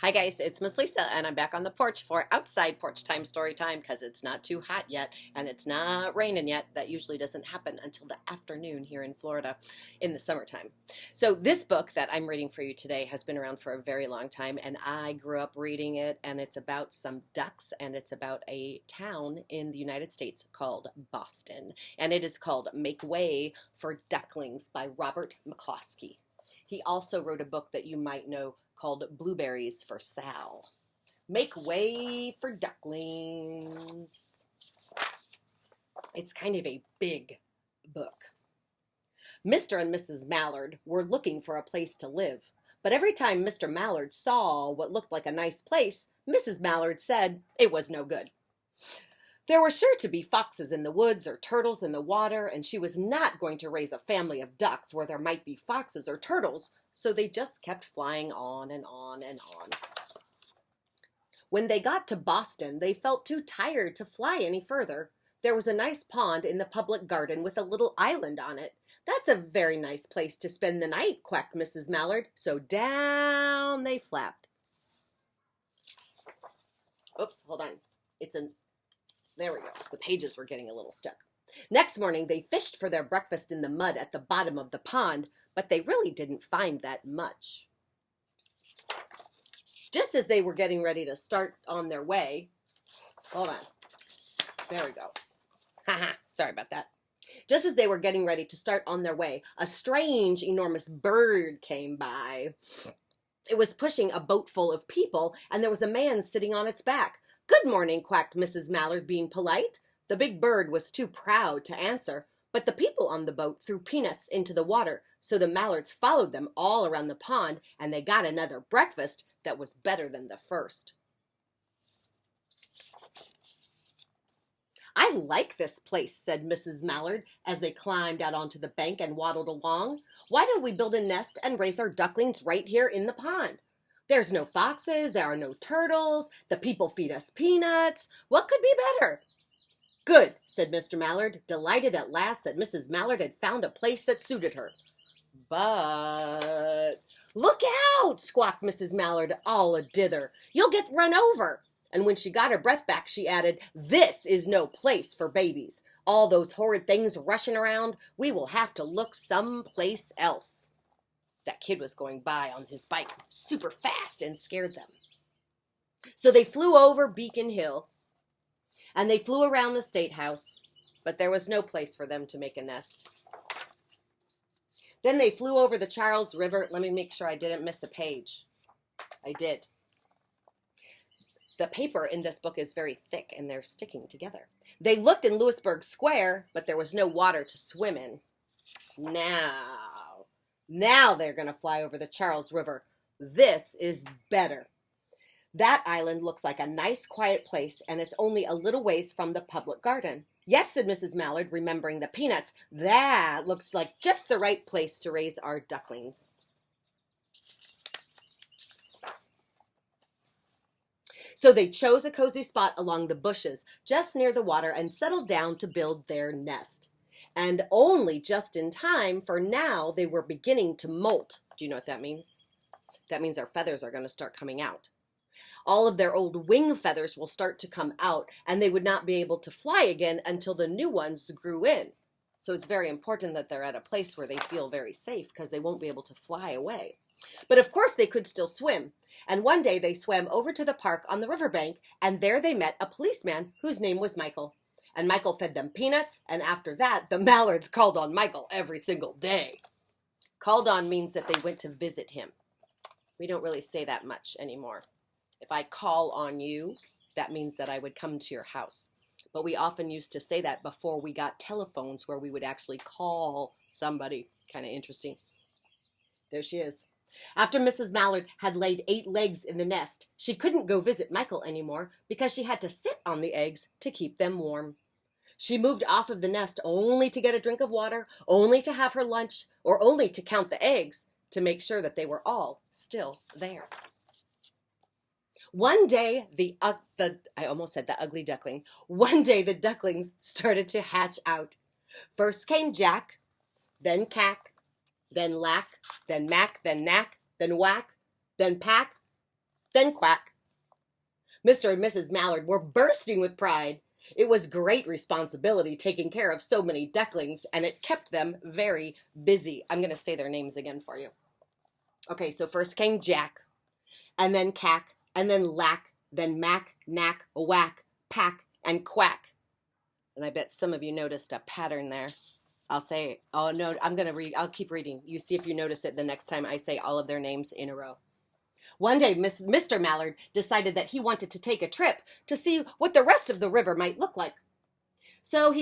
Hi guys, it's Miss Lisa and I'm back on the porch for outside porch time story time because it's not too hot yet and it's not raining yet. That usually doesn't happen until the afternoon here in Florida in the summertime. So this book that I'm reading for you today has been around for a very long time and I grew up reading it, and it's about some ducks and it's about a town in the United States called Boston, and it is called Make Way for Ducklings by Robert McCloskey. He also wrote a book that you might know called Blueberries for Sal. Make Way for Ducklings. It's kind of a big book. Mr. and Mrs. Mallard were looking for a place to live, but every time Mr. Mallard saw what looked like a nice place, Mrs. Mallard said it was no good. There were sure to be foxes in the woods or turtles in the water, and she was not going to raise a family of ducks where there might be foxes or turtles, so they just kept flying on and on and on. When they got to Boston, they felt too tired to fly any further. There was a nice pond in the public garden with a little island on it. "That's a very nice place to spend the night," quacked Mrs. Mallard, so down they flapped. Oops, hold on. There we go. The pages were getting a little stuck. Next morning, they fished for their breakfast in the mud at the bottom of the pond, but they really didn't find that much. Just as they were getting ready to start on their way, hold on. There we go. Haha, sorry about that. Just as they were getting ready to start on their way, a strange, enormous bird came by. It was pushing a boat full of people, and there was a man sitting on its back. "Good morning," quacked Mrs. Mallard, being polite. The big bird was too proud to answer, but the people on the boat threw peanuts into the water, so the Mallards followed them all around the pond, and they got another breakfast that was better than the first. "I like this place," said Mrs. Mallard as they climbed out onto the bank and waddled along. "Why don't we build a nest and raise our ducklings right here in the pond? There's no foxes, there are no turtles, the people feed us peanuts. What could be better?" "Good," said Mr. Mallard, delighted at last that Mrs. Mallard had found a place that suited her. "But—" "Look out!" squawked Mrs. Mallard, all a dither. "You'll get run over." And when she got her breath back, she added, "This is no place for babies. All those horrid things rushing around. We will have to look someplace else." That kid was going by on his bike super fast and scared them. So they flew over Beacon Hill, and they flew around the State House, but there was no place for them to make a nest. Then they flew over the Charles River. Let me make sure I didn't miss a page. I did. The paper in this book is very thick, and they're sticking together. They looked in Louisburg Square, but there was no water to swim in. Now they're going to fly over the Charles River. This is better. That island looks like a nice, quiet place, and it's only a little ways from the public garden. "Yes," said Mrs. Mallard, remembering the peanuts. "That looks like just the right place to raise our ducklings." So they chose a cozy spot along the bushes, just near the water, and settled down to build their nest. And only just in time, for now they were beginning to molt. Do you know what that means? That means their feathers are going to start coming out. All of their old wing feathers will start to come out, and they would not be able to fly again until the new ones grew in. So it's very important that they're at a place where they feel very safe, because they won't be able to fly away. But of course they could still swim. And one day they swam over to the park on the riverbank, and there they met a policeman whose name was Michael. And Michael fed them peanuts, and after that, the Mallards called on Michael every single day. Called on means that they went to visit him. We don't really say that much anymore. If I call on you, that means that I would come to your house. But we often used to say that before we got telephones where we would actually call somebody. Kind of interesting. There she is. After Mrs. Mallard had laid 8 eggs in the nest, she couldn't go visit Michael anymore because she had to sit on the eggs to keep them warm. She moved off of the nest only to get a drink of water, only to have her lunch, or only to count the eggs to make sure that they were all still there. One day, I almost said the ugly duckling. One day the ducklings started to hatch out. First came Jack, then Cack, then Lack, then Mac, then Knack, then Whack, then Pack, then quack. Mr. and Mrs. Mallard were bursting with pride. It was great responsibility taking care of so many ducklings, and it kept them very busy. I'm going to say their names again for you. Okay, so first came Jack, and then Cack, and then Lack, then Mack, Knack, Whack, Pack, and Quack. And I bet some of you noticed a pattern there. I'll say, oh no, I'm going to read, I'll keep reading. You see if you notice it the next time I say all of their names in a row. One day, Mr. Mallard decided that he wanted to take a trip to see what the rest of the river might look like. So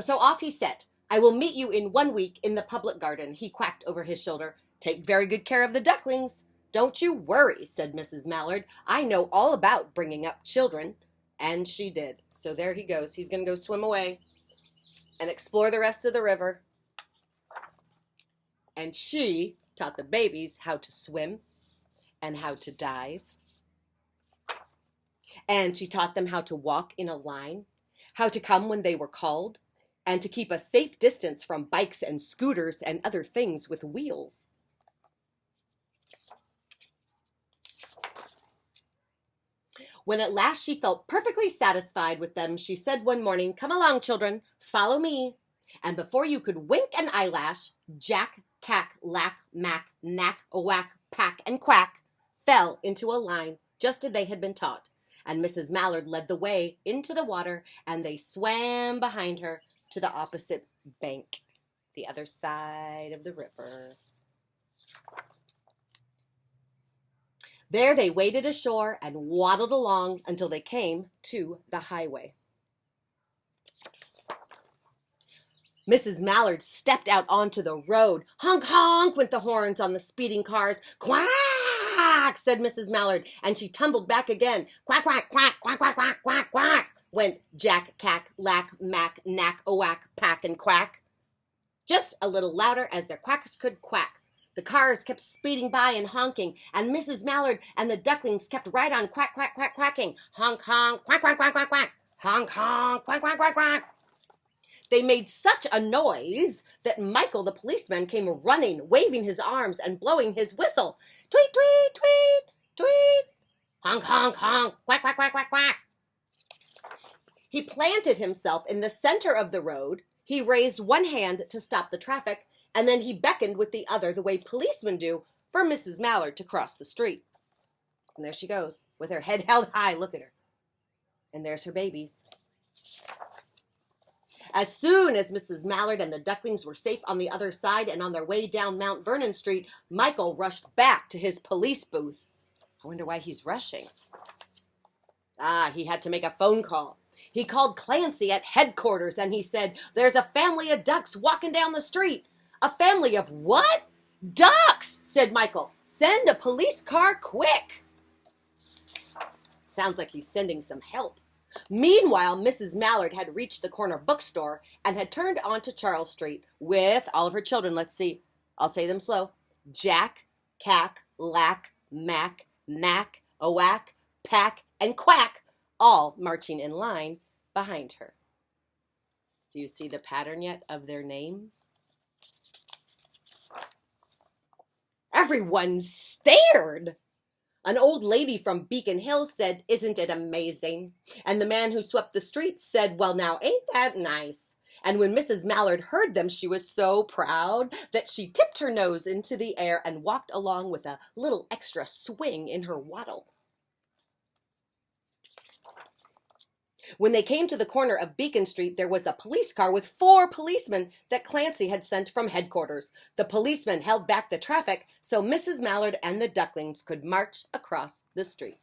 off he set. I will meet you in 1 week in the public garden, he quacked over his shoulder. Take very good care of the ducklings. Don't you worry, said Mrs. Mallard. I know all about bringing up children. And she did. So there he goes. He's going to go swim away and explore the rest of the river. And she taught the babies how to swim and how to dive. And she taught them how to walk in a line, how to come when they were called, and to keep a safe distance from bikes and scooters and other things with wheels. When at last she felt perfectly satisfied with them, she said one morning, "Come along, children, follow me." And before you could wink an eyelash, Jack, Cack, Lack, Mack, Knack, Whack, Pack, and Quack fell into a line just as they had been taught. And Mrs. Mallard led the way into the water, and they swam behind her to the opposite bank, the other side of the river. There they waded ashore and waddled along until they came to the highway. Mrs. Mallard stepped out onto the road. Honk, honk went the horns on the speeding cars. Quack, said Mrs. Mallard, and she tumbled back again. Quack, quack, quack, quack, quack, quack, quack, quack, went Jack, Cack, Lack, Mack, Knack, Whack, Pack, and Quack. Just a little louder as their quacks could quack. The cars kept speeding by and honking, and Mrs. Mallard and the ducklings kept right on quack, quack, quack, quacking. Honk, honk, quack, quack, quack, quack, quack. Honk, honk, quack, quack, quack, quack. They made such a noise that Michael, the policeman, came running, waving his arms and blowing his whistle. Tweet, tweet, tweet, tweet. Honk, honk, honk, quack, quack, quack, quack, quack. He planted himself in the center of the road. He raised one hand to stop the traffic, and then he beckoned with the other, the way policemen do, for Mrs. Mallard to cross the street. And there she goes, with her head held high. Look at her. And there's her babies. As soon as Mrs. Mallard and the ducklings were safe on the other side and on their way down Mount Vernon Street, Michael rushed back to his police booth. I wonder why he's rushing. He had to make a phone call. He called Clancy at headquarters and he said, "There's a family of ducks walking down the street." "A family of what?" "Ducks," said Michael. "Send a police car quick." Sounds like he's sending some help. Meanwhile, Mrs. Mallard had reached the corner bookstore and had turned onto Charles Street with all of her children. Let's see. I'll say them slow. Jack, Cack, Lack, Mack, Knack, Whack, Pack, and Quack, all marching in line behind her. Do you see the pattern yet of their names? Everyone stared. An old lady from Beacon Hill said, "Isn't it amazing?" And the man who swept the streets said, "Well, now, ain't that nice?" And when Mrs. Mallard heard them, she was so proud that she tipped her nose into the air and walked along with a little extra swing in her waddle. When they came to the corner of Beacon Street, there was a police car with 4 policemen that Clancy had sent from headquarters. The policemen held back the traffic so Mrs. Mallard and the ducklings could march across the street.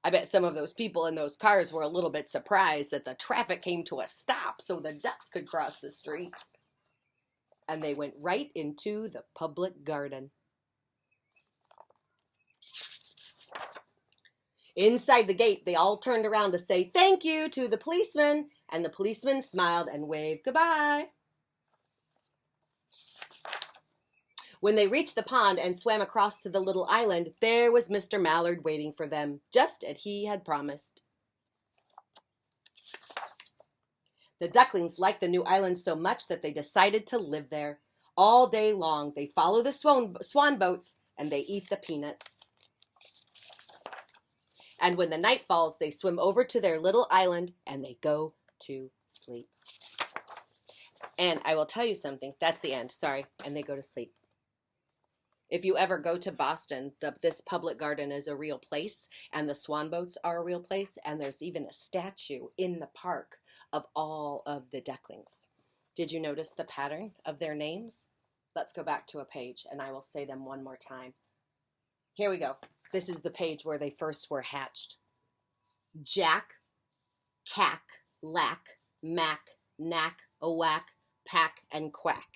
I bet some of those people in those cars were a little bit surprised that the traffic came to a stop so the ducks could cross the street. And they went right into the public garden. Inside the gate, they all turned around to say thank you to the policeman, and the policeman smiled and waved goodbye. When they reached the pond and swam across to the little island, there was Mr. Mallard waiting for them, just as he had promised. The ducklings liked the new island so much that they decided to live there. All day long, they follow the swan boats and they eat the peanuts. And when the night falls, they swim over to their little island and they go to sleep. And I will tell you something. That's the end. Sorry. And they go to sleep. If you ever go to Boston, this public garden is a real place, and the swan boats are a real place, and there's even a statue in the park of all of the ducklings. Did you notice the pattern of their names? Let's go back to a page, and I will say them one more time. Here we go. This is the page where they first were hatched. Jack, cack, lack, mac, knack, a whack, pack, and quack.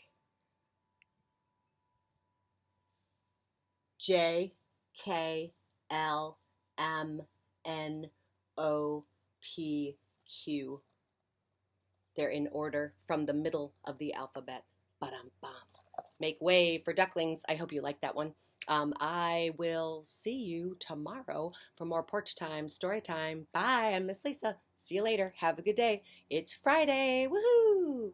J, K, L, M, N, O, P, Q. They're in order from the middle of the alphabet. Ba-dum-bum. Make way for ducklings. I hope you like that one. I will see you tomorrow for more porch time, story time. Bye. I'm Miss Lisa. See you later. Have a good day. It's Friday. Woohoo!